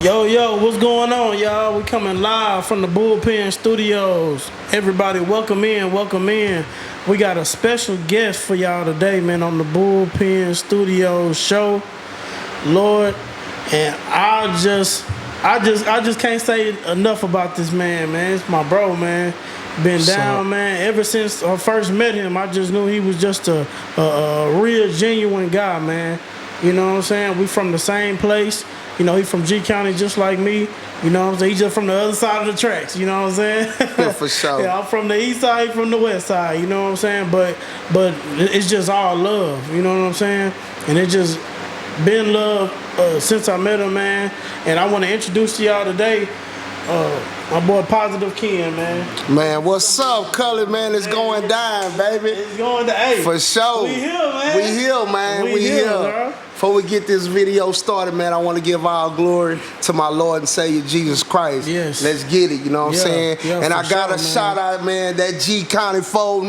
Yo, what's going on, y'all? We coming live from the Bullpen Studios. Everybody, welcome in, welcome in. We got a special guest for y'all today, man, on the Bullpen Studios show. Lord, and I just can't say enough about this man. It's my bro, man. Been down, man. Ever since I first met him, I just knew he was just a real, genuine guy, man. You know what I'm saying? We from the same place. You know, he from G County just like me. You know what I'm saying? He just from the other side of the tracks. You know what I'm saying? Yeah, for sure. Yeah, I'm from the east side, he from the west side. You know what I'm saying? But it's just all love. You know what I'm saying? And it just been love since I met him, man. And I want to introduce to y'all today my boy Positive Ken, man. Man, what's up, Cully, man? It's going down, baby. It's going down. For sure. We here, man. We here, man. We here. Bro. Before we get this video started, man, I want to give all glory to my Lord and Savior, Jesus Christ. Yes. Let's get it, you know what I'm saying? Yeah, and I got to shout out, man, that G County 49.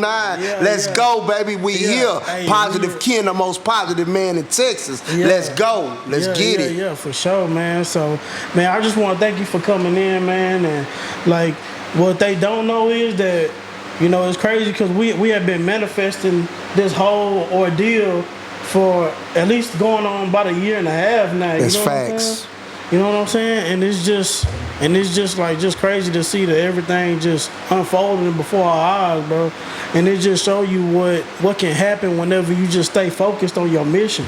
Let's go, baby. We here. Hey, Positive Ken, the most positive man in Texas. Let's go. Let's get it. Yeah, for sure, man. So, man, I just want to thank you for coming in, man. And, like, what they don't know is that, you know, it's crazy because we have been manifesting this whole ordeal for at least going on about a year and a half now. You It's know facts. You know what I'm saying? And it's just just crazy to see that everything just unfolding before our eyes, bro. And it just show you what can happen whenever you just stay focused on your mission.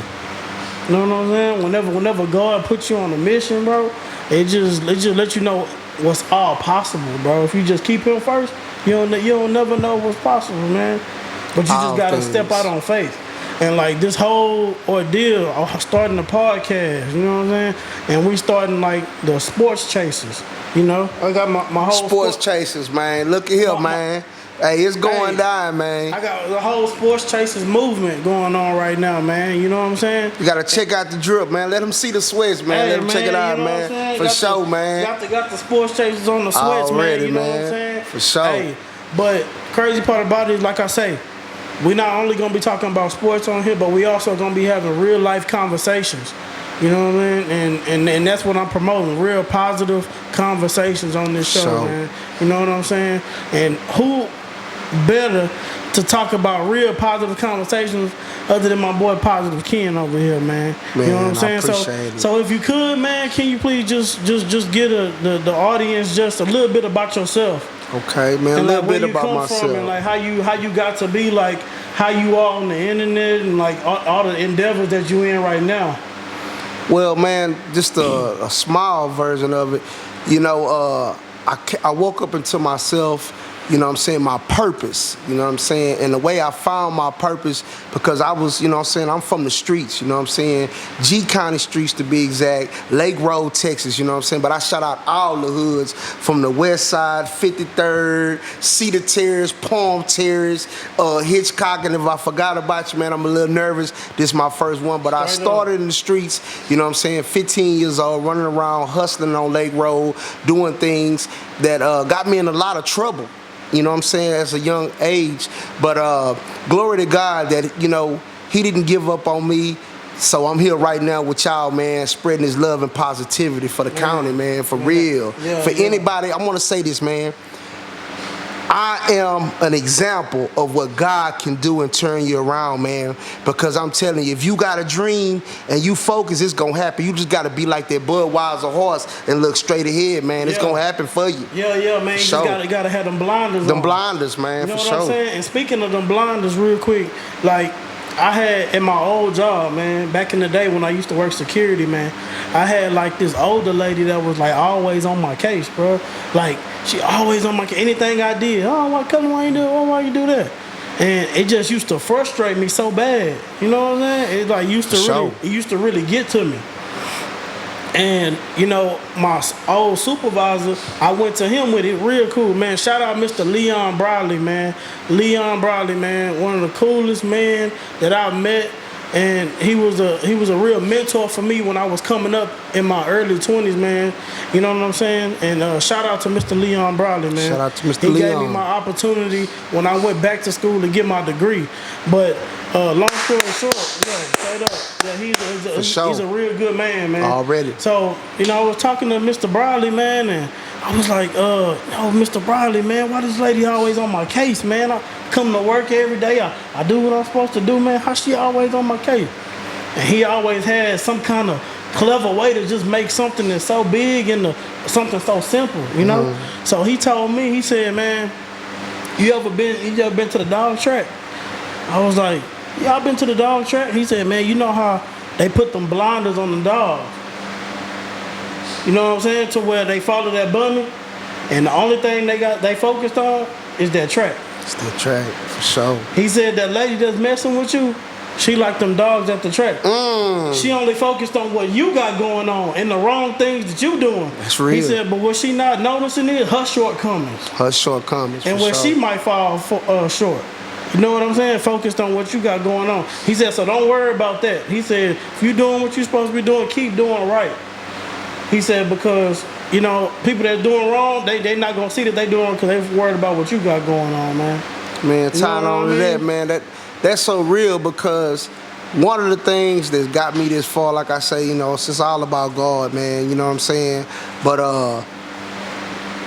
You know what I'm saying? Whenever God puts you on a mission, bro, it just let you know what's all possible, bro. If you just keep him first, you'll never know what's possible, man. But you just gotta step out on faith. And like this whole ordeal, starting the podcast, you know what I'm saying? And we starting like the sports chasers, you know? I got my whole sports chasers, man. Look at here, man. Hey, it's going down, man. I got the whole sports chasers movement going on right now, man. You know what I'm saying? You gotta check out the drip, man. Let them see the sweats, man. Let them check it out, man. For sure, man. Got the sports chasers on the sweats, man. You know what I'm saying? For sure. Hey, but crazy part about it is, like I say, we not only gonna be talking about sports on here, but we also gonna be having real life conversations. You know what I mean? And that's what I'm promoting. Real positive conversations on this show, man. You know what I'm saying? And who better to talk about real positive conversations other than my boy Positive Ken over here, man. You know what I'm saying? So if you could, man, can you please just get the audience just a little bit about yourself? Okay, man, a little bit about myself. And like how you got to be like how you are on the internet and like all the endeavors that you in right now. Well, man, just a small version of it. You know, I woke up into myself. You know what I'm saying, my purpose, you know what I'm saying, and the way I found my purpose, because I was, you know what I'm saying, I'm from the streets, you know what I'm saying, G County streets to be exact, Lake Road, Texas, you know what I'm saying, but I shout out all the hoods from the west side, 53rd, Cedar Terrace, Palm Terrace, Hitchcock, and if I forgot about you, man, I'm a little nervous, this is my first one, but I started in the streets, you know what I'm saying, 15 years old, running around, hustling on Lake Road, doing things that got me in a lot of trouble. You know what I'm saying, as a young age. But glory to God that, you know, he didn't give up on me. So I'm here right now with y'all, man, spreading his love and positivity for the county, man, for real. For anybody, I want to say this, man. I am an example of what God can do and turn you around, man. Because I'm telling you, if you got a dream and you focus, it's going to happen. You just got to be like that Budweiser horse and look straight ahead, man. It's going to happen for you. Yeah, man. You just got to have them blinders on. Them blinders, man, you know for what I'm saying? And speaking of them blinders real quick, like, I had in my old job, man, back in the day when I used to work security, man, I had like this older lady that was like always on my case, bro. Like, she always on my case. Anything I did, why you do that? And it just used to frustrate me so bad. You know what I'm saying? It like used to really get to me. And, you know, my old supervisor, I went to him with it real cool, man. Shout out Mr. Leon Bradley, man. Leon Bradley, man, one of the coolest men that I've met. And he was a real mentor for me when I was coming up in my early 20s, man. You know what I'm saying? And shout out to Mr. Leon Bradley, man. Shout out to Mr. Leon. He gave me my opportunity when I went back to school to get my degree. But Long story short, yeah, straight up, yeah, For sure. he's a real good man, man. Already. So, I was talking to Mr. Briley, man, and I was like, oh, Mr. Briley, man, why this lady always on my case, man? I come to work every day, I do what I'm supposed to do, man. How she always on my case? And he always had some kind of clever way to just make something that's so big into something so simple, So he told me, he said, man, you ever been to the dog track? I was like, yeah, I've been to the dog track. He said, man, you know how they put them blinders on the dogs? You know what I'm saying? To where they follow that bunny, and the only thing they focused on is that track. It's that track, for sure. He said that lady that's messing with you, she like them dogs at the track. She only focused on what you got going on and the wrong things that you doing. That's real. He said, but what she not noticing is her shortcomings. Her shortcomings, and where she might fall short. You know what I'm saying? Focused on what you got going on. He said, so don't worry about that. He said, if you doing what you're supposed to be doing, keep doing right. He said, because, people that doing wrong, they not going to see that they doing because they worried about what you got going on, man. Man, tying on to that, man, that's so real because one of the things that's got me this far, like I say, it's all about God, man, you know what I'm saying? But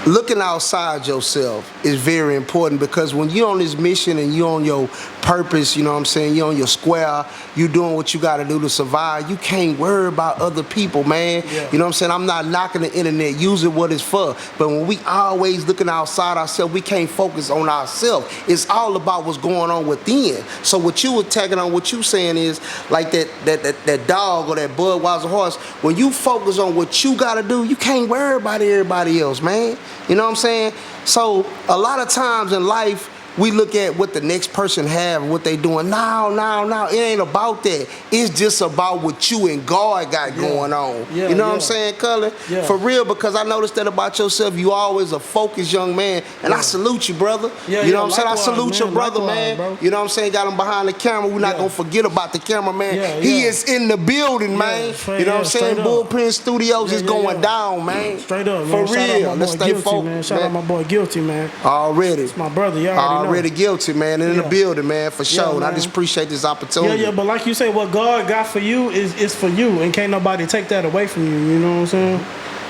looking outside yourself is very important because when you're on this mission and you're on your purpose, you know what I'm saying, you're on your square, you doing what you got to do to survive, you can't worry about other people, man. Yeah. You know what I'm saying? I'm not knocking the internet, use it what it's for, but when we always looking outside ourselves, we can't focus on ourselves. It's all about what's going on within. So what you were tagging on, what you saying is like that dog or that Budweiser horse, when you focus on what you got to do, you can't worry about everybody else, man. You know what I'm saying? So a lot of times in life, we look at what the next person have, what they doing. No. It ain't about that. It's just about what you and God got going on. Yeah, you know what I'm saying, Cullen? Yeah. For real, because I noticed that about yourself. You always a focused young man. And I salute you, brother. Yeah, you know what I'm saying? I likewise, salute your man, brother, likewise, man. bro. You know what I'm saying? Got him behind the camera. We're not going to forget about the cameraman. Yeah, He yeah. is in the building, man. straight- You know what I'm yeah, saying? straight up. Bullpen Studios is going down, man. Straight up, For man. Shout out real. my Let's boy stay Guilty, focused, man. Shout out my boy Guilty, man. Already. It's my brother. You already know. Already guilty, man. In the Yeah. building, man, for sure. And I man. just appreciate this opportunity. Yeah, but like you say, what God got for you is for you, and can't nobody take that away from you. You know what I'm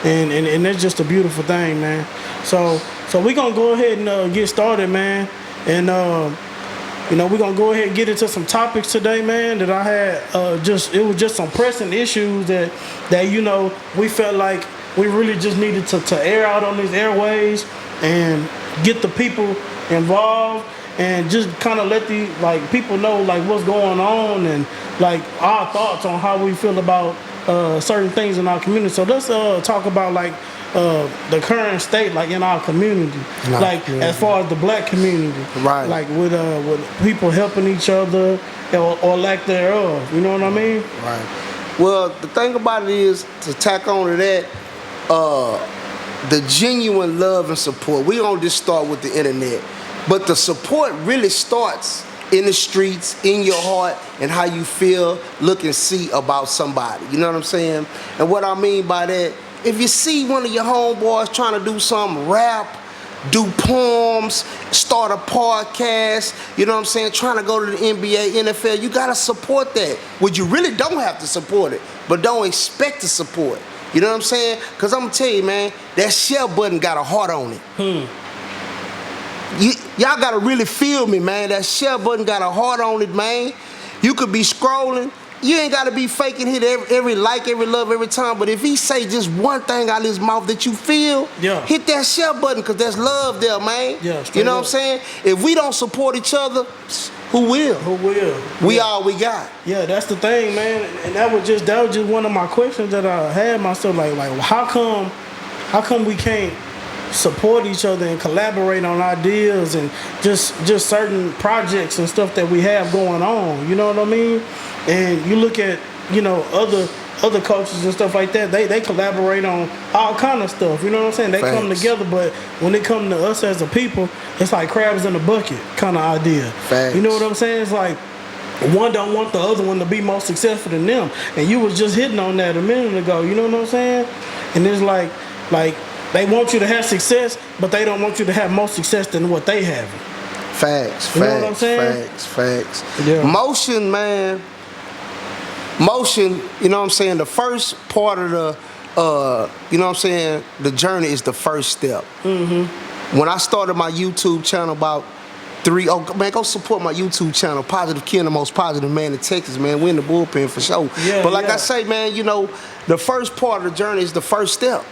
saying? And that's just a beautiful thing, man. So we gonna go ahead and get started, man. And we're gonna go ahead and get into some topics today, man. That I had it was just some pressing issues that we felt like we really just needed to air out on these airways and get the people involved. And just kind of let the people know what's going on and our thoughts on how we feel about certain things in our community. So let's talk about the current state in our community, as far as the black community, Right. With people helping each other or lack thereof. You know what I mean? Right. Well, the thing about it is, to tack on to that, the genuine love and support. We don't just start with the internet. But the support really starts in the streets, in your heart, and how you feel, look, and see about somebody. You know what I'm saying? And what I mean by that, if you see one of your homeboys trying to do something, rap, do poems, start a podcast, you know what I'm saying, trying to go to the NBA, NFL, you got to support that. Well, you really don't have to support it, but don't expect to support. You know what I'm saying? Because I'm going to tell you, man, that share button got a heart on it. Y'all gotta really feel me, man. That share button got a heart on it, man. You could be scrolling. You ain't gotta be faking hit every like, every love, every time. But if he say just one thing out of his mouth that you feel, hit that share button, because there's love there, man. Yeah, you know what I'm saying? If we don't support each other, who will? Who will? We all we got. Yeah, that's the thing, man. And that was just one of my questions that I had myself. How come we can't support each other and collaborate on ideas and just certain projects and stuff that we have going on? You know what I mean? And you look at other cultures and stuff like that. They collaborate on all kind of stuff. You know what I'm saying? They Facts. come together, but when it comes to us as a people, it's like crabs in a bucket kind of idea. Facts. You know what I'm saying? It's like one don't want the other one to be more successful than them. And you was just hitting on that a minute ago. You know what I'm saying? And it's like they want you to have success, but they don't want you to have more success than what they have. Facts, You know what I'm saying? facts. Yeah. Motion, man. Motion, you know what I'm saying? The first part of the, you know what I'm saying? The journey is the first step. Mm-hmm. When I started my YouTube channel about go support my YouTube channel, Positive Ken, the most positive man in Texas, man. We in the bullpen for sure. Yeah, but like yeah. I say, man, you know, the first part of the journey is the first step.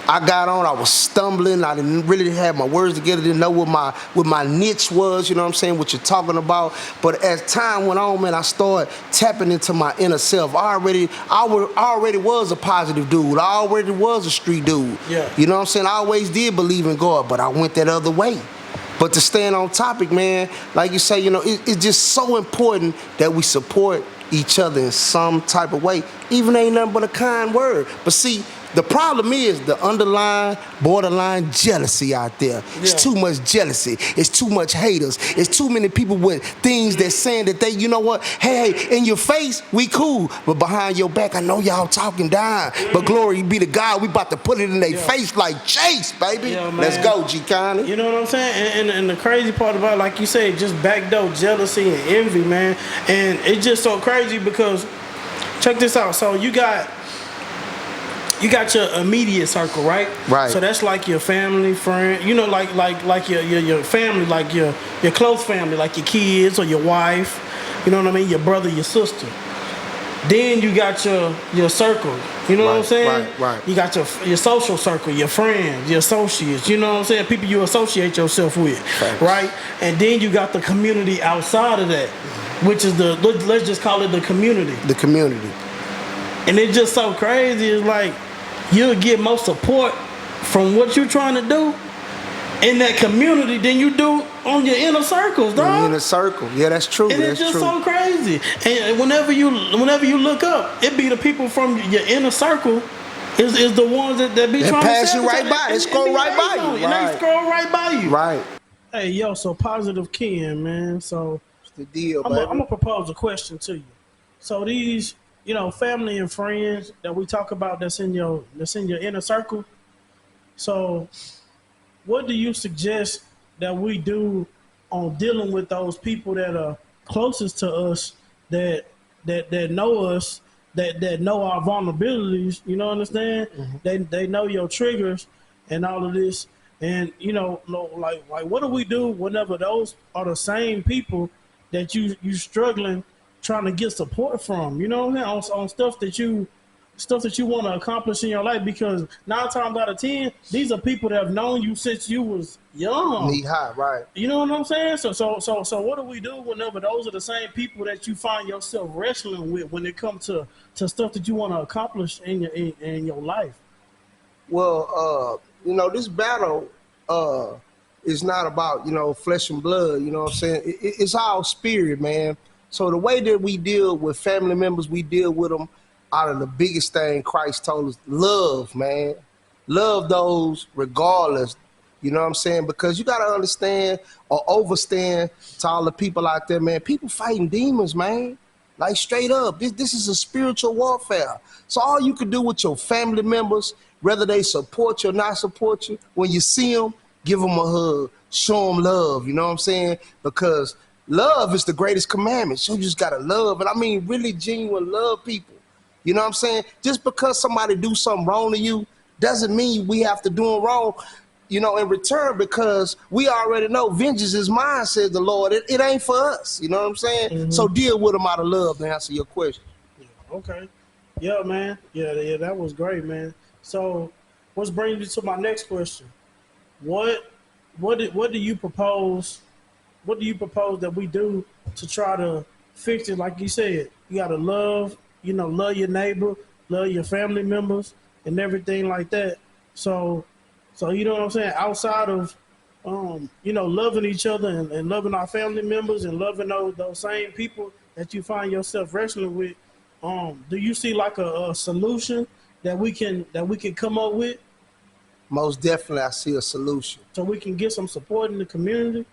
I got on, I was stumbling, I didn't really have my words together, didn't know what my niche was, you know what I'm saying, what you're talking about. But as time went on, man, I started tapping into my inner self. I already was a positive dude. I already was a street dude. Yeah. You know what I'm saying? I always did believe in God, but I went that other way. But to stand on topic, man, like you say, you know, it's just so important that we support each other in some type of way. Even ain't nothing but a kind word. But see, the problem is the underlying, borderline jealousy out there. It's Yeah. too much jealousy. It's too much haters. It's too many people with things that saying that they, you know what, hey, in your face, we cool. But behind your back, I know y'all talking down. But glory be to God, we about to put it in their face like Chase, baby. Yeah, man. Let's go, G Connie. You know what I'm saying? And the crazy part about it, like you said, just backdoor jealousy and envy, man. And it's just so crazy because, check this out. So you got your immediate circle, right? Right. So that's like your family, friend, you know, like your family, like your close family, like your kids or your wife, you know what I mean? Your brother, your sister. Then you got your circle, you know what I'm saying? Right. You got your social circle, your friends, your associates, you know what I'm saying? People you associate yourself with, Thanks. right? And then you got the community outside of that, which is let's just call it the community. The community. And it's just so crazy. It's like you'll get more support from what you're trying to do in that community than you do on your inner circles, dog. In a circle. Yeah, that's true. And it's That's just true. so crazy. And whenever you look up, it be the people from your inner circle is the ones that be They trying pass to you right by. They scroll right by you. And they Right. scroll right by you. Right. Hey, yo, so Positive Ken, man. So It's the deal, I'm baby. gonna propose a question to you. So these, you know, family and friends that we talk about that's in your inner circle. So what do you suggest that we do on dealing with those people that are closest to us, that know us, that know our vulnerabilities, you know, understand? Mm-hmm. They know your triggers and all of this. And you know, like what do we do whenever those are the same people that you struggling trying to get support from, you know what I'm saying, on stuff that you want to accomplish in your life? Because 9 times out of 10, these are people that have known you since you was young. Knee high, right. You know what I'm saying? So what do we do whenever those are the same people that you find yourself wrestling with when it comes to stuff that you want to accomplish in your life? Well, you know, this battle is not about, you know, flesh and blood, you know what I'm saying? It's all spirit, man. So the way that we deal with family members, we deal with them out of the biggest thing Christ told us, love, man. Love those regardless, you know what I'm saying? Because you got to understand or overstand to all the people out there, man. People fighting demons, man. Like straight up, this is a spiritual warfare. So all you can do with your family members, whether they support you or not support you, when you see them, give them a hug, show them love, you know what I'm saying? Because love is the greatest commandment. So you just got to love. And I mean, really genuine love people. You know what I'm saying? Just because somebody do something wrong to you doesn't mean we have to do them wrong, you know, in return, because we already know vengeance is mine, says the Lord. It ain't for us. You know what I'm saying? Mm-hmm. So deal with them out of love to answer your question. Yeah, okay. Yeah, man. Yeah, that was great, man. So what's bringing me to my next question? What do you propose? What do you propose that we do to try to fix it? Like you said, you gotta love your neighbor, love your family members, and everything like that. So you know what I'm saying? Outside of loving each other and loving our family members and loving those same people that you find yourself wrestling with, do you see like a solution that we can come up with? Most definitely, I see a solution. So we can get some support in the community?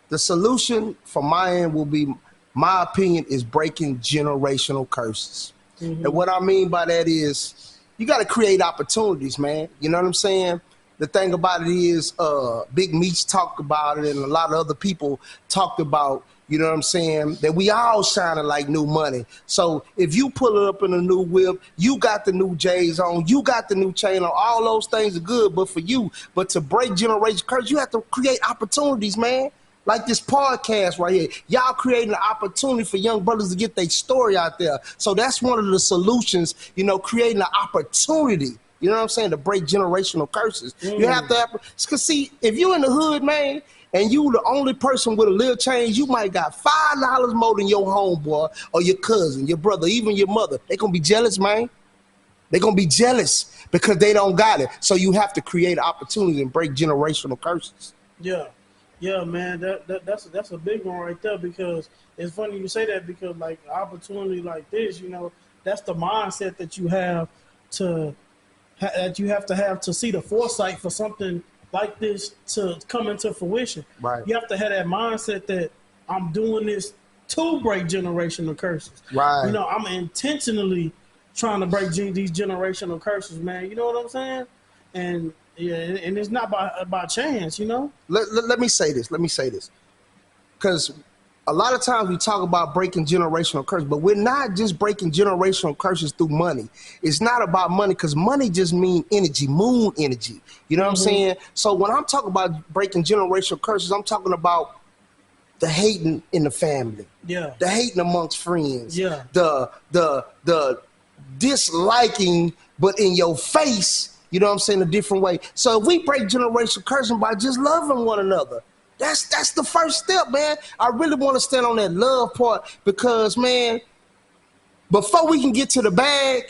The solution from my end will be, my opinion, is breaking generational curses. Mm-hmm. And what I mean by that is you got to create opportunities, man. You know what I'm saying? the thing about it is, Big Meech talked about it, and a lot of other people talked about, you know what I'm saying, that we all shining like new money. So if you pull it up in a new whip, you got the new J's on, you got the new chain on, all those things are good, but for you, but to break generation curse, you have to create opportunities, man. Like this podcast right here. Y'all creating an opportunity for young brothers to get their story out there. So that's one of the solutions, you know, creating an opportunity, you know what I'm saying, to break generational curses. You have to have, because see, if you in the hood, man, and you the only person with a little change, you might got $5 more than your homeboy or your cousin, your brother, even your mother. They gonna be jealous, man. They gonna be jealous because they don't got it. So you have to create an opportunity and break generational curses. Yeah. Yeah, man, that's a big one right there, because it's funny you say that, because like opportunity like this, you know, that's the mindset that you have to have to see the foresight for something like this to come into fruition. Right. You have to have that mindset that I'm doing this to break generational curses. Right. You know, I'm intentionally trying to break these generational curses, man. You know what I'm saying? And yeah, and it's not by chance, you know? Let me say this. Because a lot of times we talk about breaking generational curses, but we're not just breaking generational curses through money. It's not about money, because money just means energy, moon energy. You know what I'm saying? So when I'm talking about breaking generational curses, I'm talking about the hating in the family. Yeah. The hating amongst friends. Yeah. The disliking, but in your face, you know what I'm saying, a different way. So if we break generational cursing by just loving one another, that's the first step, man. I really want to stand on that love part, because, man, before we can get to the bag,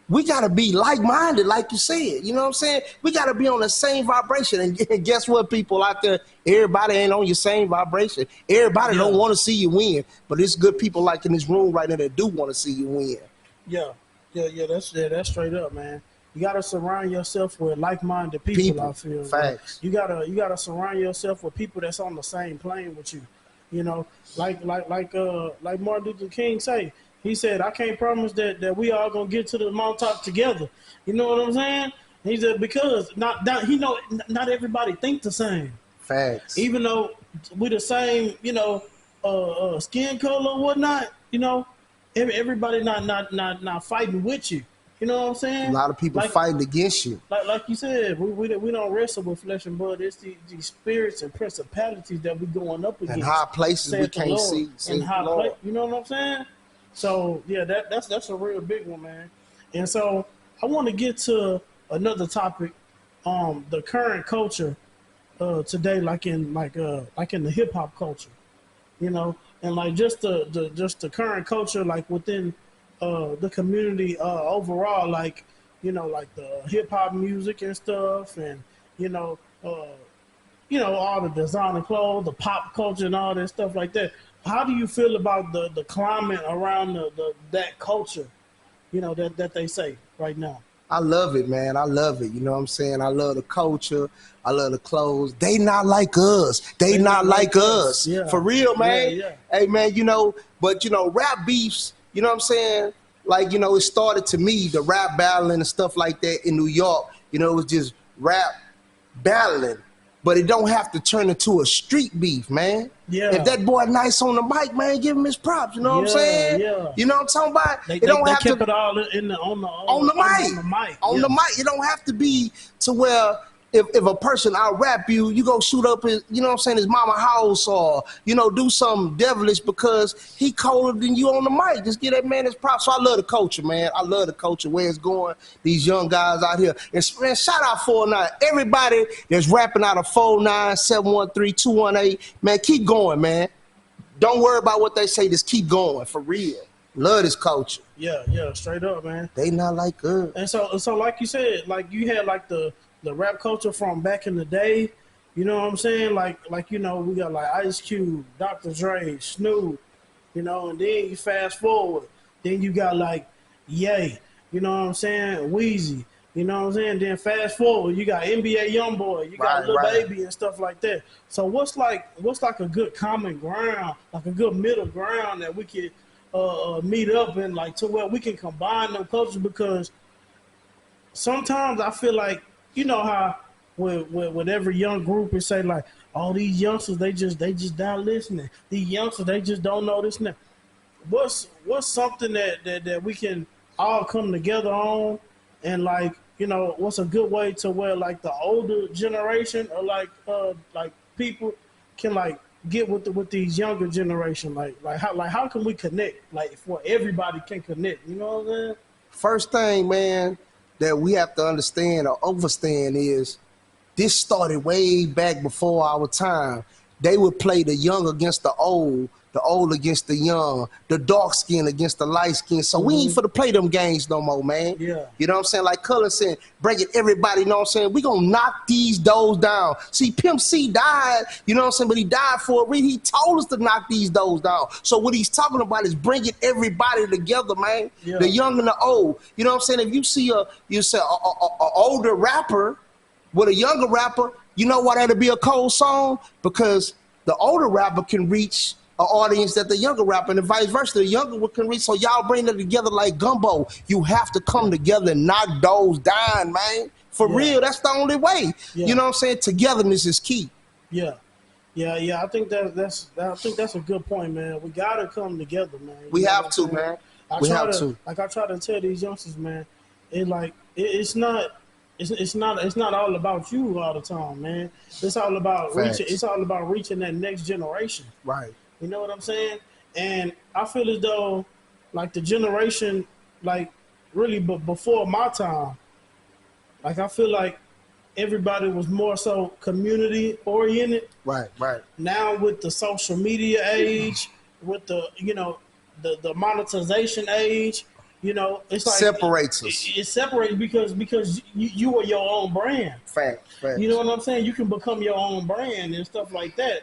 we got to be like-minded, like you said. You know what I'm saying? We got to be on the same vibration. And guess what, people out there? Everybody ain't on your same vibration. Everybody don't want to see you win. But it's good people like in this room right now that do want to see you win. Yeah. That's straight up, man. You gotta surround yourself with like-minded people. I feel. Facts. You gotta surround yourself with people that's on the same plane with you. You know, like Martin Luther King say. He said, "I can't promise that we all gonna get to the mountaintop together." You know what I'm saying? He said, because not everybody think the same. Facts. Even though we the same, you know, skin color or whatnot. You know, everybody not fighting with you. You know what I'm saying? A lot of people fighting against you. Like you said, we don't wrestle with flesh and blood. It's the spirits and principalities that we going up against. And high places we can't see. And you know what I'm saying? So yeah, that's a real big one, man. And so I want to get to another topic, the current culture today, like in the hip hop culture, you know, and like just the current culture, like within the community overall, like, you know, like the hip hop music and stuff, and you know, all the designer clothes, the pop culture, and all that stuff like that. How do you feel about the climate around that culture, you know, that they say right now? I love it, man. I love it. You know what I'm saying? I love the culture. I love the clothes. They not like us. They not like us. Yeah. For real, man. Yeah. Hey, man, you know, but, you know, rap beefs, you know what I'm saying? Like, you know, it started to me, the rap battling and stuff like that in New York. You know, it was just rap battling. But it don't have to turn into a street beef, man. Yeah. If that boy nice on the mic, man, give him his props. You know what I'm saying? Yeah. You know what I'm talking about? They kept it all on the mic. On the mic. It don't have to be to where if a person out rap you, you go shoot up his, you know what I'm saying, his mama house, or, you know, do something devilish because he colder than you on the mic. Just give that man his props. So I love the culture, man. I love the culture, where it's going. These young guys out here. And man, shout out 4ix9ine. Everybody that's rapping out of 4ix9ine, 713, 218, man, keep going, man. Don't worry about what they say. Just keep going, for real. Love this culture. Yeah, straight up, man. They not like us. And so like you said, like you had like the rap culture from back in the day, you know what I'm saying? Like you know, we got like Ice Cube, Dr. Dre, Snoop, you know, and then you fast forward, then you got like Ye, you know what I'm saying? Weezy, you know what I'm saying? Then fast forward, you got NBA YoungBoy, you got Lil Baby and stuff like that. So what's like a good common ground, like a good middle ground that we could meet up in, like to where we can combine them cultures? Because sometimes I feel like, you know how with every young group and say like, "Oh, these youngsters they just not listening. These youngsters they just don't know this now." What's something that we can all come together on, and like what's a good way to where like the older generation or like people can like get with these younger generation, like how can we connect, like for everybody can connect, you know what I'm saying? First thing, man, that we have to understand or understand is this started way back before our time. They would play the young against the old against the young, the dark skin against the light skin. So we ain't for to play them games no more, man. Yeah. You know what I'm saying? Like Cullen said, breaking everybody, you know what I'm saying? We gonna knock these doors down. See, Pimp C died, you know what I'm saying? But he died for a reason. He told us to knock these doors down. So what he's talking about is bringing everybody together, man. Yeah. The young and the old. You know what I'm saying? If you see a older rapper with a younger rapper, you know why that'll be a cold song? Because the older rapper can reach an audience that the younger rapper, and vice versa, the younger one can reach. So y'all bring it together like gumbo. You have to come together and knock those down, man. For real, that's the only way. Yeah. You know what I'm saying? Togetherness is key. Yeah. I think that's a good point, man. We gotta come together, man. We have to, man. We have to. Like I try to tell these youngsters, man. It's not all about you all the time, man. It's all about reaching. It's all about reaching that next generation. Right. You know what I'm saying? And I feel as though, like the generation, like really, but before my time, like I feel like everybody was more so community oriented. Right. Now with the social media age, with the the monetization age, it's like separates us. It separates because you are your own brand. Fact. You know what I'm saying? You can become your own brand and stuff like that.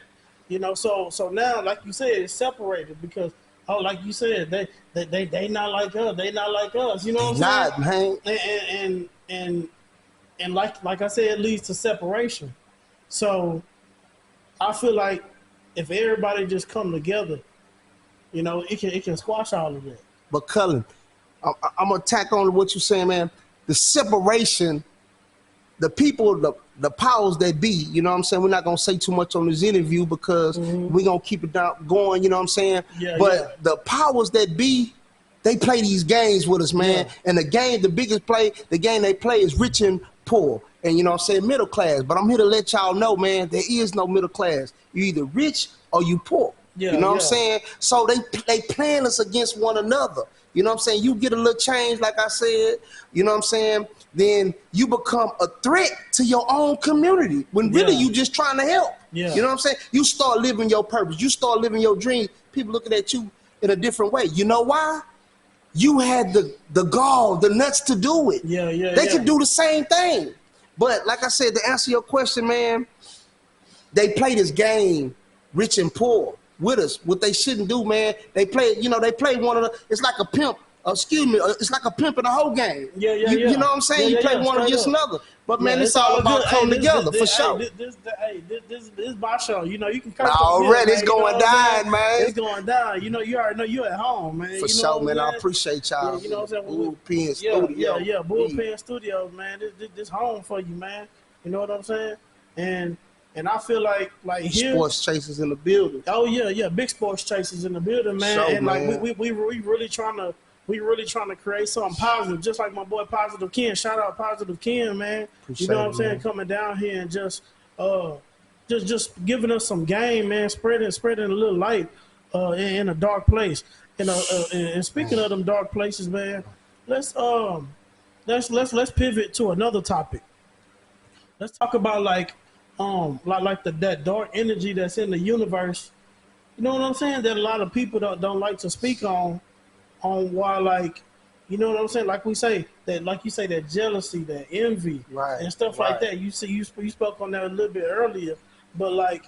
So now, like you said, it's separated because like you said, they not like us. They not like us. You know what I'm saying? Man. And like I said, it leads to separation. So I feel like if everybody just come together, it can squash all of that. But Cullen, I'm gonna tack on to what you're saying, man. The separation, the people, the powers that be, you know what I'm saying? We're not gonna say too much on this interview because we're gonna keep it going, you know what I'm saying? But the powers that be, they play these games with us, man. Yeah. And the game they play is rich and poor. And you know what I'm saying, middle class. But I'm here to let y'all know, man, there is no middle class. You're either rich or you poor. You know what I'm saying? So they playing us against one another. You know what I'm saying? You get a little change, like I said, you know what I'm saying? Then you become a threat to your own community when really you just trying to help. Yeah. You know what I'm saying? You start living your purpose. You start living your dream. People looking at you in a different way. You know why? You had the gall, the nuts to do it. They could do the same thing. But like I said, to answer your question, man, they play this game, rich and poor, with us. What they shouldn't do, man, they play one of the, it's like a pimp, it's like a pimp in a whole game. You know what I'm saying? You play one against another. But man, it's all about coming together, for sure. This is my show. You can curse already, it's going down, man. It's going down. You already know you're at home, man. For sure, man. I appreciate y'all. You know what I'm saying? Bullpen Studio. Bullpen Studios, man. This home for you, man. You know what I'm saying? And I feel like here, sports chasers in the building. Oh yeah, big sports chasers in the building, man. Sure, and man. like we really trying to create something positive, just like my boy Positive Ken. Shout out Positive Ken, man. Appreciate you know what I'm saying? Man. Coming down here and just giving us some game, man. Spreading a little light in a dark place. And speaking of them dark places, man, let's pivot to another topic. Let's talk about that dark energy that's in the universe. You know what I'm saying? That a lot of people don't like to speak on why, you know what I'm saying? Like you say, that jealousy, that envy, and stuff like that. You spoke on that a little bit earlier, but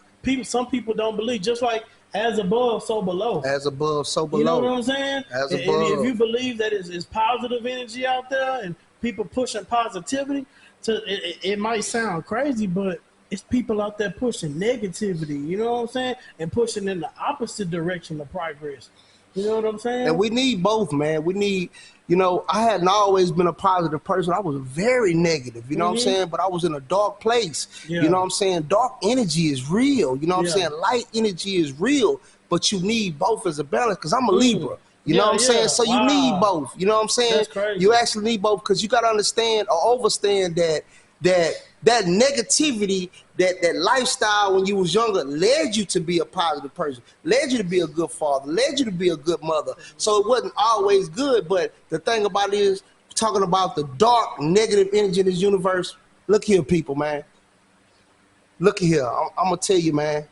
some people don't believe. Just like as above, so below. As above, so below. You know what I'm saying? As and above. if you believe that it's positive energy out there and people pushing positivity, it might sound crazy, but it's people out there pushing negativity, you know what I'm saying? And pushing in the opposite direction of progress. You know what I'm saying? And we need both, man. We need, you know, I hadn't always been a positive person. I was very negative, you know what I'm saying? But I was in a dark place. Yeah. You know what I'm saying? Dark energy is real. You know what I'm saying? Light energy is real, but you need both as a balance, because I'm a Libra. You know what I'm saying? So you need both. You know what I'm saying? That's crazy. You actually need both, because you got to understand or understand that negativity, that lifestyle when you was younger led you to be a positive person, led you to be a good father, led you to be a good mother. So it wasn't always good, but the thing about it is, talking about the dark, negative energy in this universe, look here, people, man. Look here. I'm going to tell you, man.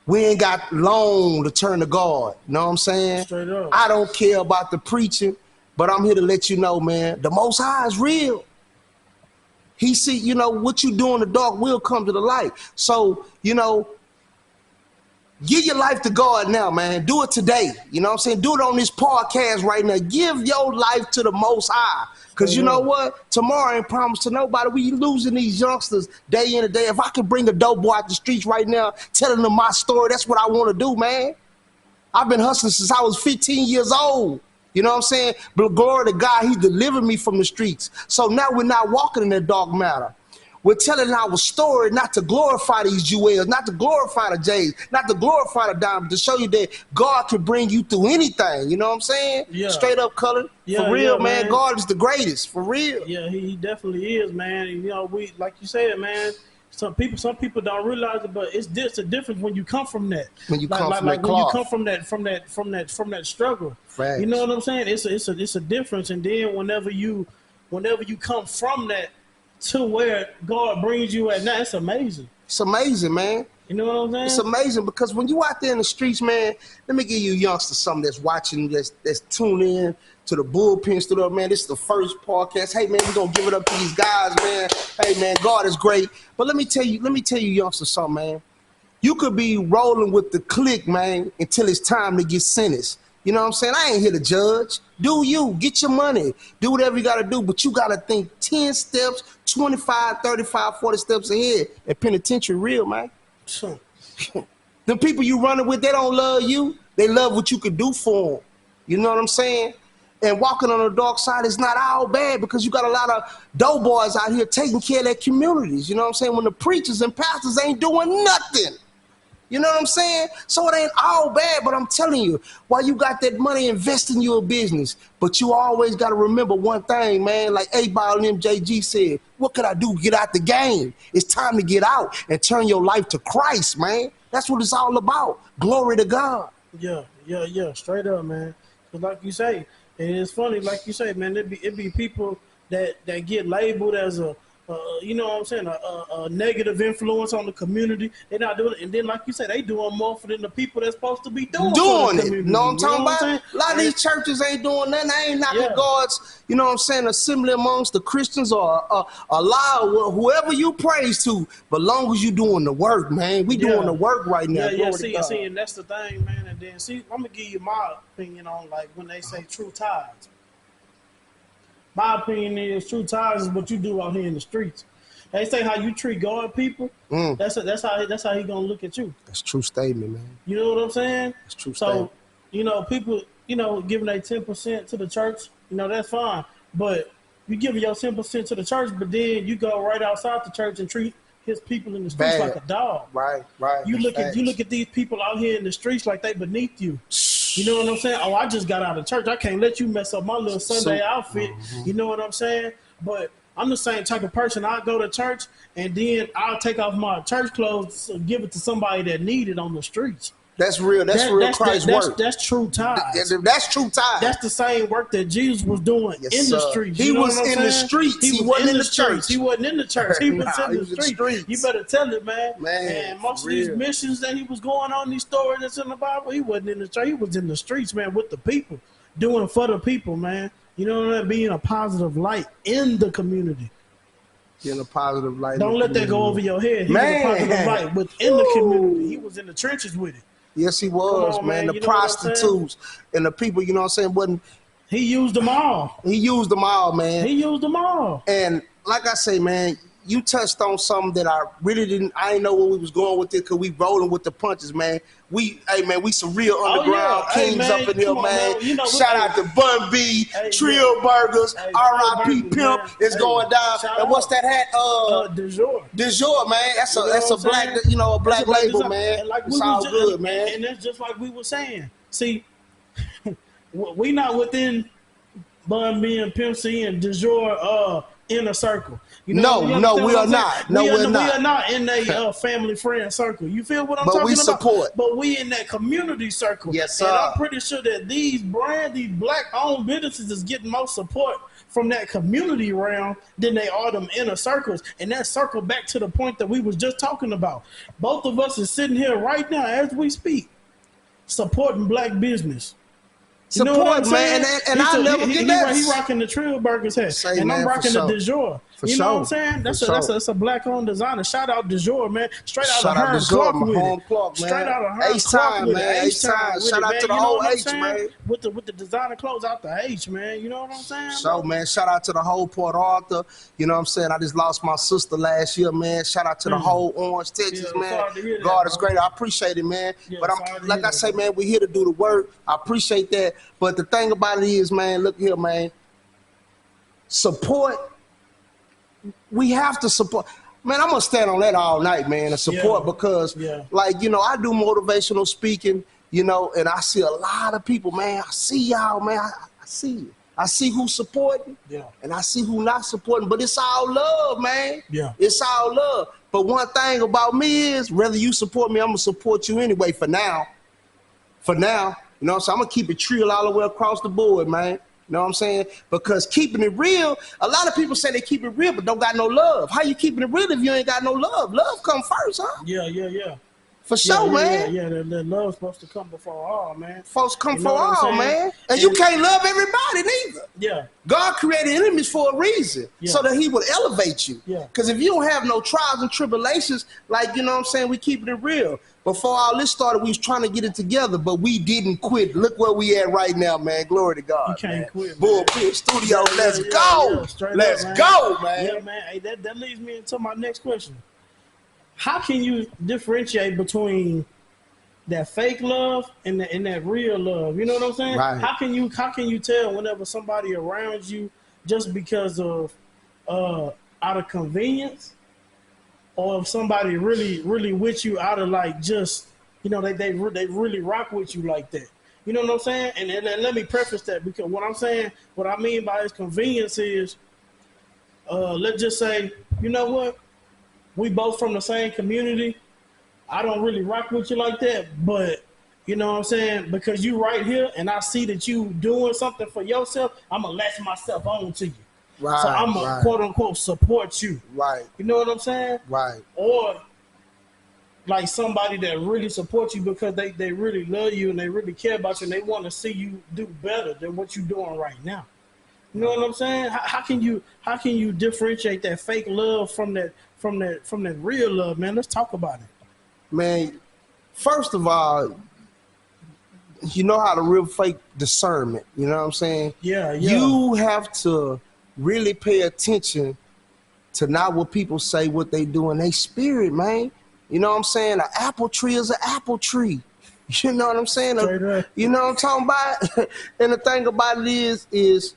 We ain't got long to turn to God. You know what I'm saying? Straight up. I don't care about the preaching, but I'm here to let you know, man, the Most High is real. He see, you know, what you do in the dark will come to the light. So, you know, give your life to God now, man. Do it today. You know what I'm saying? Do it on this podcast right now. Give your life to the Most High. Because you know what? Tomorrow ain't promised to nobody. We losing these youngsters day in and day. If I could bring a dope boy out the streets right now, telling them my story, that's what I want to do, man. I've been hustling since I was 15 years old. You know what I'm saying? But glory to God, he delivered me from the streets. So now we're not walking in that dark matter. We're telling our story not to glorify these jewels, not to glorify the J's, not to glorify the diamonds, to show you that God can bring you through anything. You know what I'm saying? Yeah. Straight up, Color. Yeah, for real, yeah, man. God is the greatest. For real. Yeah, he definitely is, man. And, you know, we, like you said, man, some people don't realize it, but it's just a difference when you come from that. When you like, come like, from like that when you cloth. come from that struggle. Facts. You know what I'm saying? It's a difference. And then whenever you come from that to where God brings you at now, it's amazing. It's amazing, man. You know what I'm saying? It's amazing, because when you out there in the streets, man, let me give you youngsters something that's watching, that's tuned in to the Bullpen Studio, man. This is the first podcast. Hey, man, we're going to give it up to these guys, man. Hey, man, God is great. But let me tell you youngsters something, man. You could be rolling with the clique, man, until it's time to get sentenced. You know what I'm saying? I ain't here to judge. Do you. Get your money. Do whatever you got to do. But you got to think 10 steps, 25, 35, 40 steps ahead. And penitentiary real, man. Sure. The people you running with, they don't love you. They love what you could do for them. You know what I'm saying? And walking on the dark side is not all bad, because you got a lot of dope boys out here taking care of their communities. You know what I'm saying? When the preachers and pastors ain't doing nothing. You know what I'm saying? So it ain't all bad, but I'm telling you, while you got that money, invest in your business. But you always got to remember one thing, man. Like A-Ball and MJG said, what could I do to get out the game? It's time to get out and turn your life to Christ, man. That's what it's all about. Glory to God. Yeah. Straight up, man. Because like you say, and it's funny, like you say, man, it be people that get labeled as a, you know what I'm saying, a negative influence on the community. They're not doing it. And then, like you said, they doing more than the people that's supposed to be doing for the community. Know what I'm talking what about? A lot of these churches ain't doing nothing. I ain't knocking God's, you know what I'm saying, assembly amongst the Christians or allow whoever you praise to, but long as you doing the work, man. We doing the work right now. See, and that's the thing, man. And then, see, I'm going to give you my opinion on, like, when they say true ties. My opinion is true ties is what you do out here in the streets. They say how you treat God people. That's how he gonna look at you. That's a true statement, man. You know what I'm saying? That's true statement. So, you know, people, you know, giving their 10% to the church, you know, that's fine. But you giving your 10% to the church, but then you go right outside the church and treat his people in the streets like a dog. Right. You look at these people out here in the streets like they beneath you. You know what I'm saying? Oh, I just got out of church. I can't let you mess up my little Sunday outfit. You know what I'm saying? But I'm the same type of person. I go to church and then I'll take off my church clothes and give it to somebody that need it on the streets. That's real. That's real Christ work. That's true ties. That's true ties. That's the same work that Jesus was doing in the streets. He was in the streets. He wasn't in the church. He wasn't in the church. He was in the streets. You better tell it, man. And most of these missions that he was going on, these stories that's in the Bible, he wasn't in the church. He was in the streets, man, with the people, doing for the people, man. You know what I mean? Being a positive light in the community. Being a positive light. Don't let that go over your head. He was a positive light within the community. He was in the trenches with it. Yes, he was, man. The prostitutes and the people, you know what I'm saying, He used them all. He used them all, man. He used them all. And like I say, man, you touched on something that I didn't know where we was going with it, because we rolling with the punches, man. We some real underground kings up in here, man. You know, shout out to Bun B, Trill Burgers, R.I.P. Pimp is going down. And what's that hat? Du Jour. Du Jour, man. That's a black, a black label, man. It's all good, man. And that's just like we were saying. See, we not within Bun B and Pimp C and Du Jour inner circle. You know, we are not. No, we're not. We are not in a family friend circle. You feel what I'm talking about? But we support. But we in that community circle. Yes, sir. And I'm pretty sure that these black-owned businesses is getting more support from that community realm than they are them inner circles. And that circle back to the point that we was just talking about. Both of us is sitting here right now as we speak, supporting black business. You know support, man, and I'll never get that. He rocking the Trill Burgers hat, and man, I'm rocking the Du Jour. You know what I'm saying? That's a black-owned designer. Shout out Du Jour, man. Straight out of Herm Clark with it. Straight out of Herm Clark with it. H-Time. Shout out to the whole H, man. With the designer clothes out the H, man. You know what I'm saying? So, man, shout out to the whole Port Arthur. You know what I'm saying? I just lost my sister last year, man. Shout out to the whole Orange, Texas, man. God is great. I appreciate it, man. But like I say, man, we're here to do the work. I appreciate that. But the thing about it is, man, look here, man. Support. We have to support. Man, I'm gonna stand on that all night, man, and support because, like, I do motivational speaking, and I see a lot of people, man. I see y'all, man. I see you. I see who's supporting, and I see who not supporting. But it's all love, man. Yeah, it's all love. But one thing about me is, whether you support me, I'm gonna support you anyway. For now, so I'm gonna keep it trill all the way across the board, man. You know what I'm saying? Because keeping it real, a lot of people say they keep it real, but don't got no love. How you keeping it real if you ain't got no love? Love come first, huh? Yeah. For sure, man. Yeah, that love's supposed to come before all, man. Folks come for all, man. And you can't love everybody neither. Yeah. God created enemies for a reason, so that he would elevate you. Yeah. Because if you don't have no trials and tribulations, like, you know what I'm saying, we keeping it real. Before all this started, we was trying to get it together, but we didn't quit. Look where we at right now, man. Glory to God. You can't quit, Bullpen Studio, let's go. Let's go, man. Yeah, man. Hey, that leads me into my next question. How can you differentiate between that fake love and that real love? You know what I'm saying? Right. How can you tell whenever somebody around you just because of out of convenience, or if somebody really with you out of like just they really rock with you like that? You know what I'm saying? And let me preface that, because what I mean by is convenience is, let's just say, you know what? We both from the same community. I don't really rock with you like that, but you know what I'm saying? Because you right here and I see that you doing something for yourself, I'm going to latch myself on to you. Right, so I'm going to quote unquote support you. Right. You know what I'm saying? Right. Or like somebody that really supports you because they really love you and they really care about you and they want to see you do better than what you're doing right now. You know what I'm saying? How can you differentiate that fake love from that real love, man? Let's talk about it. Man, first of all, you know how to real fake discernment. You know what I'm saying? Yeah. You have to really pay attention to not what people say, what they do in their spirit, man. You know what I'm saying? An apple tree is an apple tree. You know what I'm saying? You know what I'm talking about? And the thing about it is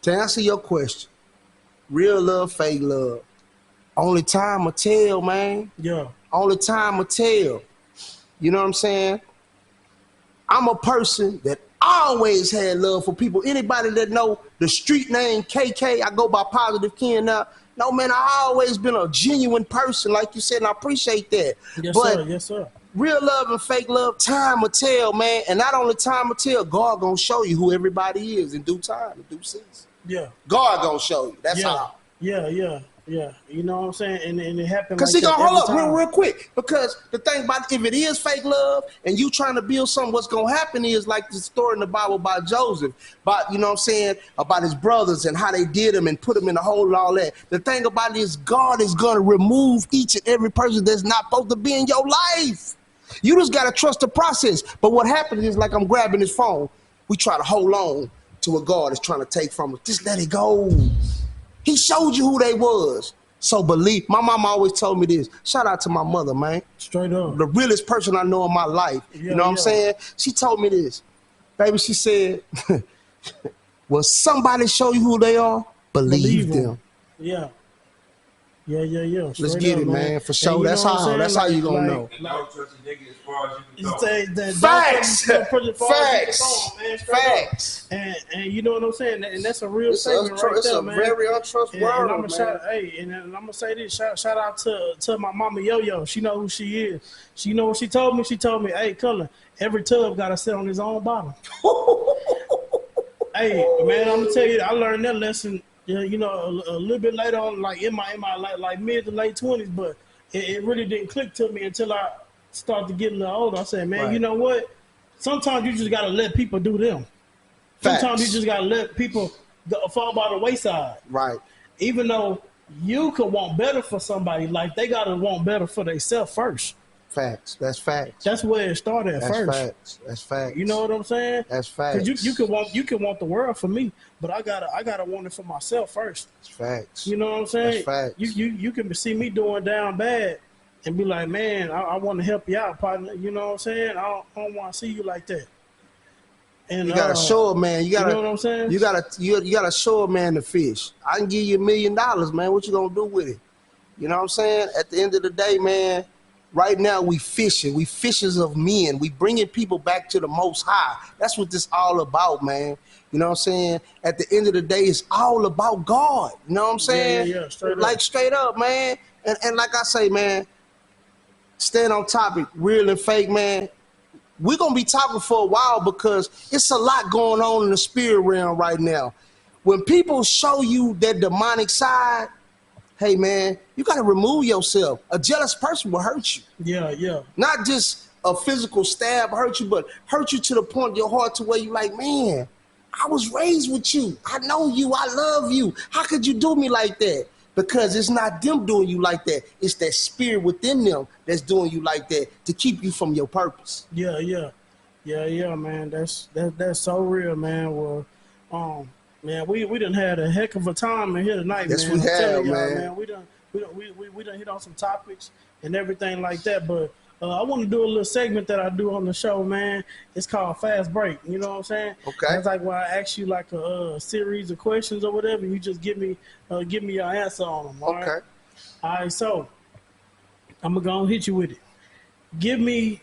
to answer your question, real love, fake love, only time will tell, man. Yeah. Only time will tell. You know what I'm saying? I'm a person that always had love for people. Anybody that know the street name KK, I go by Positive Ken now. No, man, I always been a genuine person, like you said, and I appreciate that. Yes, sir. Real love and fake love, time will tell, man. And not only time will tell, God gonna show you who everybody is in due time, in due season. Yeah. God gonna show you. That's all. Yeah. You know what I'm saying? And it happened. Because like he gonna hold up real quick. Because the thing about if it is fake love and you trying to build something, what's gonna happen is like the story in the Bible about Joseph, about, you know what I'm saying, about his brothers and how they did him and put him in the hole and all that. The thing about it is God is gonna remove each and every person that's not supposed to be in your life. You just gotta trust the process. But what happens is, like I'm grabbing his phone, we try to hold on to what God is trying to take from us. Just let it go. He showed you who they was. So believe. My mom always told me this. Shout out to my mother, man. Straight up. The realest person I know in my life. You know what I'm saying? She told me this. Baby, she said, when somebody show you who they are, believe them. Yeah. Let's get it, man. For sure. That's how you gonna know. Facts. Facts. And you know what I'm saying? And that's a real statement right there, man. It's a very untrustworthy and world, man. I'm gonna say this. Shout out to my mama Yo-Yo. She know who she is. She know what she told me. She told me, hey, Cullen, every tub gotta sit on his own bottom. Hey, man, I'm gonna tell you, I learned that lesson. You know, a little bit later on, like in my like mid to late 20s, but it really didn't click to me until I started to get a little older. I said, man, You know what? Sometimes you just gotta let people do them. Sometimes you just gotta let people fall by the wayside. Right. Even though you could want better for somebody, like they gotta want better for themselves first. Facts. That's facts. That's where it started at first. Facts. That's facts. You know what I'm saying? That's facts. Because you can want the world for me, but I gotta want it for myself first. That's facts. You know what I'm saying? That's facts. You can see me doing down bad and be like, man, I want to help you out, partner. You know what I'm saying? I don't want to see you like that. And you gotta show a man. You know what I'm saying? You gotta show a man the fish. I can give you $1 million, man. What you gonna do with it? You know what I'm saying? At the end of the day, man. Right now we fishing. We fishers of men. We bringing people back to the Most High. That's what this all about, man. You know what I'm saying? At the end of the day, it's all about God. You know what I'm saying? Yeah, straight up, man. And like I say, man, staying on topic, real and fake, man. We're gonna be talking for a while because it's a lot going on in the spirit realm right now. When people show you that demonic side, hey, man, you got to remove yourself. A jealous person will hurt you. Yeah. Not just a physical stab hurt you, but hurt you to the point of your heart to where you like, man, I was raised with you. I know you. I love you. How could you do me like that? Because it's not them doing you like that. It's that spirit within them that's doing you like that to keep you from your purpose. Yeah, man. That's so real, man. Well, man, we done had a heck of a time in here tonight, yes, man. We have, man. We done hit on some topics and everything like that. But I want to do a little segment that I do on the show, man. It's called Fast Break. You know what I'm saying? Okay. It's like when I ask you like a series of questions or whatever, you just give me your answer on them. All right? All right. So I'm gonna go and hit you with it. Give me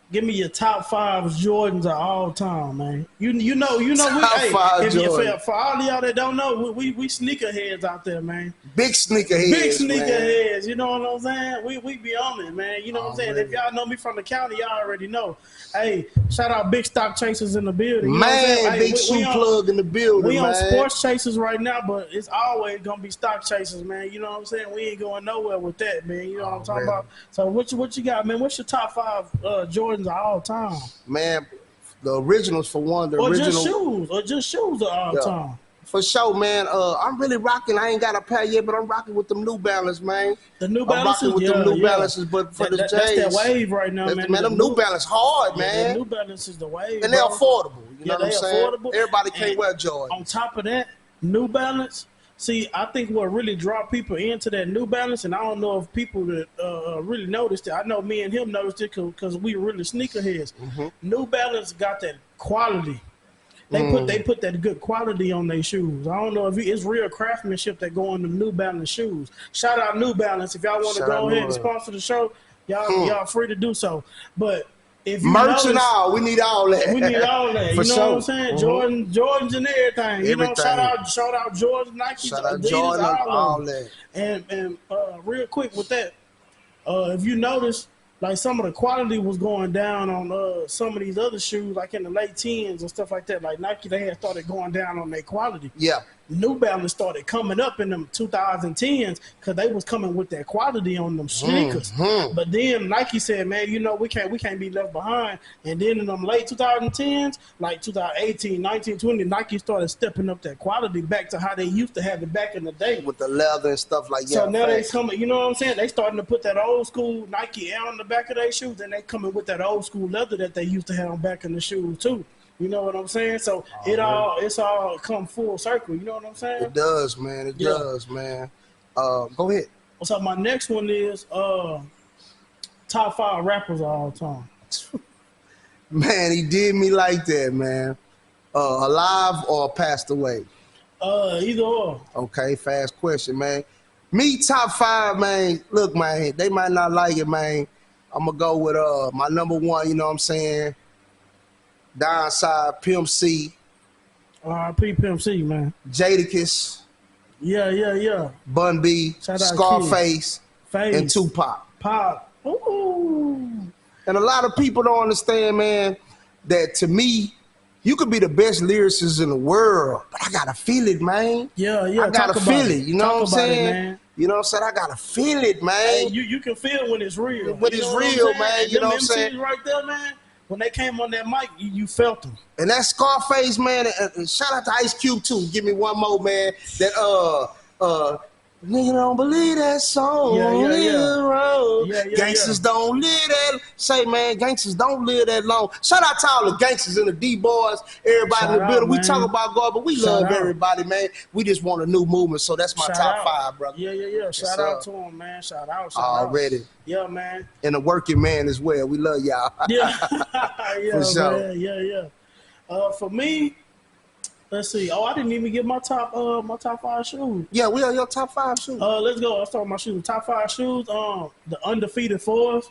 your top 5 Jordans of all time, man. You know. Top 5 Jordans. For all of y'all that don't know, we sneakerheads out there, man. Big sneakerheads. Man. You know what I'm saying? We be on it, man. You know what I'm saying? Man. If y'all know me from the county, y'all already know. Hey, shout out Big Stock Chasers in the building. You man, big shoe plug in the building. We man. on Sports Chasers right now, but it's always gonna be Stock Chasers, man. You know what I'm saying? We ain't going nowhere with that, man. You know what I'm talking about? So what you got, man? What's your top 5 Jordans of all time? Man, the originals for one. Just shoes of all time. For sure, man. I'm really rocking. I ain't got a pair yet, but I'm rocking with them New Balance, man. The New Balances? I'm rocking with them New Balances, but for the J's. That's that wave right now, man. Man, them New Balance hard, man. The New Balance is the wave. And they're affordable. You know what I'm saying? Affordable. Everybody can't wear Jordans. On top of that, New Balance. See, I think what really draw people into that New Balance, and I don't know if people that really noticed it. I know me and him noticed it because we really sneakerheads. Mm-hmm. New Balance got that quality. They put that good quality on their shoes. I don't know if it's real craftsmanship that go on the New Balance shoes. Shout out New Balance. If y'all want to go ahead and sponsor the show, y'all free to do so. But if you merch and all, we need all that. We need all that. For you know sure. what I'm saying? Mm-hmm. Jordans and everything. You know, shout out Jordans, Nike, shout out Adidas, Jordan, all that. And real quick with that, if you notice, like some of the quality was going down on some of these other shoes, like in the late 10s and stuff like that. Like Nike, they had started going down on their quality. Yeah. New Balance started coming up in them 2010s because they was coming with that quality on them sneakers. Mm-hmm. But then Nike said, man, you know, we can't be left behind. And then in them late 2010s, like 2018, 19, 20, Nike started stepping up that quality back to how they used to have it back in the day. With the leather and stuff like that. So now they coming, you know what I'm saying? They starting to put that old school Nike Air on the back of their shoes, and they coming with that old school leather that they used to have on back in the shoes too. You know what I'm saying? So it's all come full circle. You know what I'm saying? It does, man. It does, man. Go ahead. So my next one is top 5 rappers of all time. Man, he did me like that, man. Alive or passed away? Either or. Okay, fast question, man. Me, top 5, man. Look, man, they might not like it, man. I'm going to go with my number 1, you know what I'm saying? Downside, Pimp C. R.I.P. Pimp C, man. Jadakiss. Yeah. Bun B. Shout out Scarface. Face. And Tupac. Pop. Ooh. And a lot of people don't understand, man, that to me, you could be the best lyricist in the world, but I gotta feel it, man. Yeah. I gotta feel it. You know what I'm saying? Man. You know what I'm saying? I gotta feel it, man. Hey, you can feel when it's real. When it's real, man. You know what I'm saying? Right there, man. When they came on that mic, you felt them. And that Scarface, man. And shout out to Ice Cube too. Give me one more, man. That nigga don't believe that song. Yeah. Gangsters don't live that. Say, man, gangsters don't live that long. Shout out to all the gangsters and the D-boys, everybody in the building. We talk about God, but we love everybody, man. We just want a new movement, so that's my top 5, brother. Yeah. Shout out to them, man. Shout out. Already. Yeah, man. And the working man as well. We love y'all. Yeah. For sure. Man. Yeah. For me, let's see. Oh, I didn't even get my top 5 shoes. Yeah, we are your top 5 shoes. Let's go. Let's talk about my shoes. Top 5 shoes. The Undefeated Fours.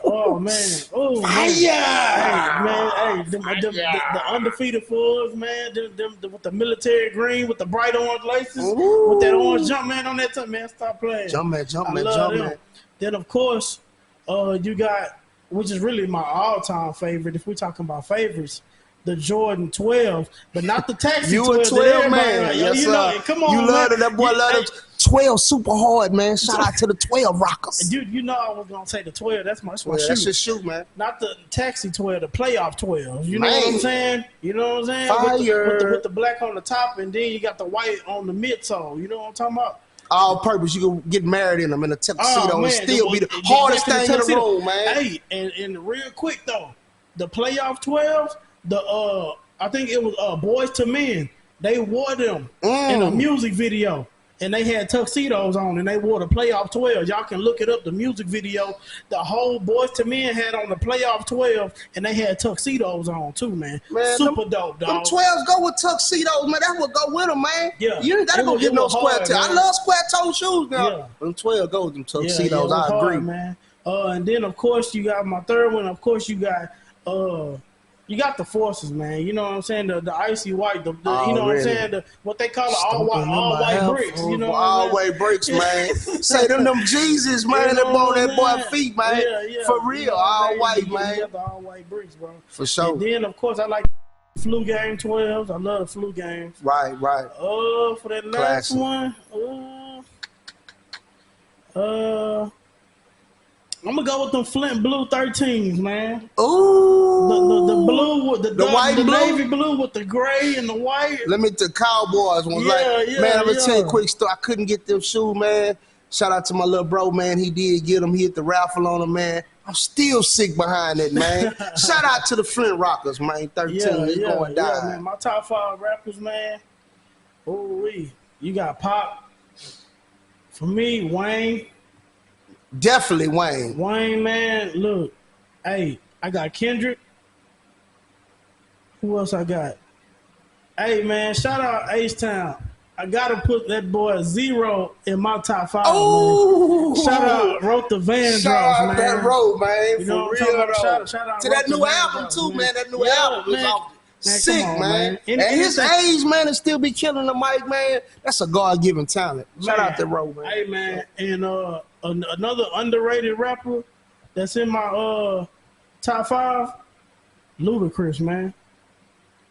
Oh man. Oh man. Hey, the Undefeated Fours, man. Them with the military green, with the bright orange laces, with that orange Jumpman on that top, man. Stop playing. Jumpman. Then of course, you got, which is really my all-time favorite. If we're talking about favorites, the Jordan 12, but not the Taxi 12. You a 12 man. Like, yes, sir. Come on, you love man. That boy love them 12 super hard, man. Shout out to the 12 rockers. Dude, you know I was going to say the 12. That's my shoe. That's your shoe, man. Not the Taxi 12, the playoff 12. You know man. what I'm saying? You know what I'm saying? Fire. With the black on the top, and then you got the white on the midsole. You know what I'm talking about? All purpose. You can get married in them in a tuxedo and still be the hardest thing in the road, man. Hey, and real quick though, the playoff 12s, I think it was Boys to Men. They wore them in a music video, and they had tuxedos on, and they wore the playoff 12. Y'all can look it up. The music video, the whole Boys to Men had on the playoff 12, and they had tuxedos on too, man. Super dope, dog. Them 12s go with tuxedos, man. That's what go with them, man. Yeah, you ain't gotta go get no square toe. I love square toe shoes now. Yeah. Them 12 go with them tuxedos. I agree, man. And then of course you got my third one. Of course you got you got the Forces, man. You know what I'm saying? The icy white, you know what I'm saying? What they call all white bricks. You know, all white bricks, man. Say them Jesus, man. You know that boy feet, man. Yeah. For real, you know, all white, you man. got the all white bricks, bro. For sure. And then of course I like flu game 12s. I love the flu games. Right. For that last one, I'm gonna go with them Flint Blue 13s, man. Ooh, the blue with the white the blue? navy blue with the gray and the white. The Cowboys ones. Man, I'm gonna tell you a quick story. I couldn't get them shoes, man. Shout out to my little bro, man. He did get them. He hit the raffle on them, man. I'm still sick behind it, man. Shout out to the Flint Rockers, man. 13 is going down. Man. My top 5 rappers, man. Ooh-wee. You got Pop. For me, Wayne. Definitely Wayne. Wayne, man, look. Hey, I got Kendrick. Who else I got? Hey, man, shout out H-Town. I gotta put that boy Zero in my top 5. Oh, man. Shout out Wrote the Vandross, man. Shout out that road, man. You know For real, though. Shout out to that new album too, man. That new album is off. Sick, man. At his age, man, and still be killing the mic, man. That's a God-given talent. Shout out that road, man. Hey, man, and another underrated rapper that's in my top 5, Ludacris, man.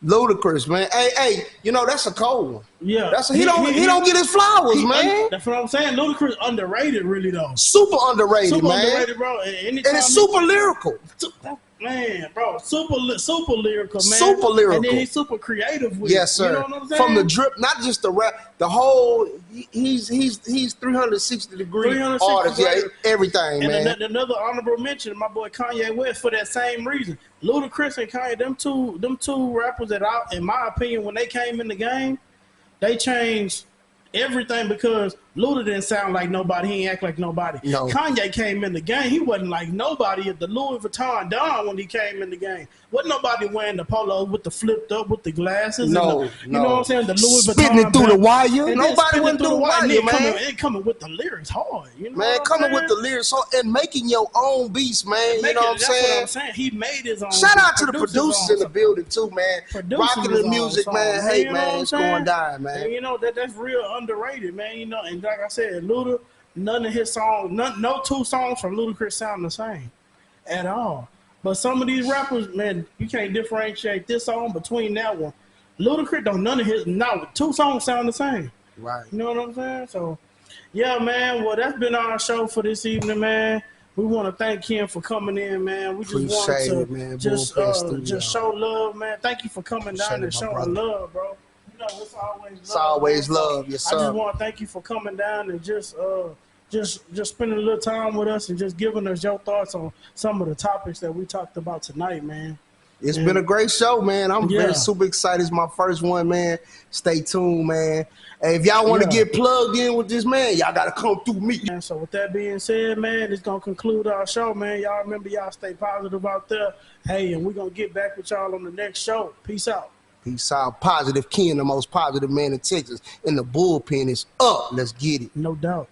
Ludacris, man. Hey, you know that's a cold one. Yeah, he don't get his flowers, man. That's what I'm saying. Ludacris underrated, really though. Super underrated, man. Underrated, bro. And it's super lyrical. Man, bro, super lyrical, man. Super lyrical. And then he's super creative with Yes, it. sir. You know what I'm saying? From the drip, not just the rap, the whole. He's 360-degree 360 artist. Yeah, degree. everything, And man. another honorable mention, my boy Kanye West, for that same reason. Ludacris and Kanye, them two rappers that, in my opinion, when they came in the game, they changed everything because Luda didn't sound like nobody. He ain't act like nobody. No. Kanye came in the game. He wasn't like nobody at the Louis Vuitton Don when he came in the game. Wasn't nobody wearing the polo with the flipped up with the glasses. No, and you know what I'm saying? The Louis Vuitton. Spitting it through the belt. wire. And Nobody went through the wire, man. And coming with the lyrics hard. You know Man, what I'm coming saying? with the lyrics and making your own beats, man. You know what I'm That's saying? what I'm saying. He made his own. Shout out to the produced his producers own in the building too, man. producing Rocking his the own music, song, man. Hey, you know man, what it's I'm saying? going down, man. And you know that's real underrated, man. You know, and like I said, Luda, none of his songs, no two songs from Ludacris sound the same at all. But some of these rappers, man, you can't differentiate this song between that one. Ludacris don't none of his two songs sound the same. Right. You know what I'm saying? So, yeah, man. Well, that's been our show for this evening, man. We want to thank Ken for coming in, man. We just Appreciate wanted it, man. to Bullpen just show love, man. Thank you for coming down and showing love, bro. You know, it's always love. It's always man. love, yes, sir. I just want to thank you for coming down and just spending a little time with us and just giving us your thoughts on some of the topics that we talked about tonight, man. It's been a great show, man. I'm very super excited. It's my first one, man. Stay tuned, man. Hey, if y'all want to get plugged in with this, man, y'all got to come through me. And so with that being said, man, it's going to conclude our show, man. Y'all remember, y'all stay positive out there. Hey, and we're going to get back with y'all on the next show. Peace out. Peace out. Positive Ken, the most positive man in Texas. And the bullpen is up. Let's get it. No doubt.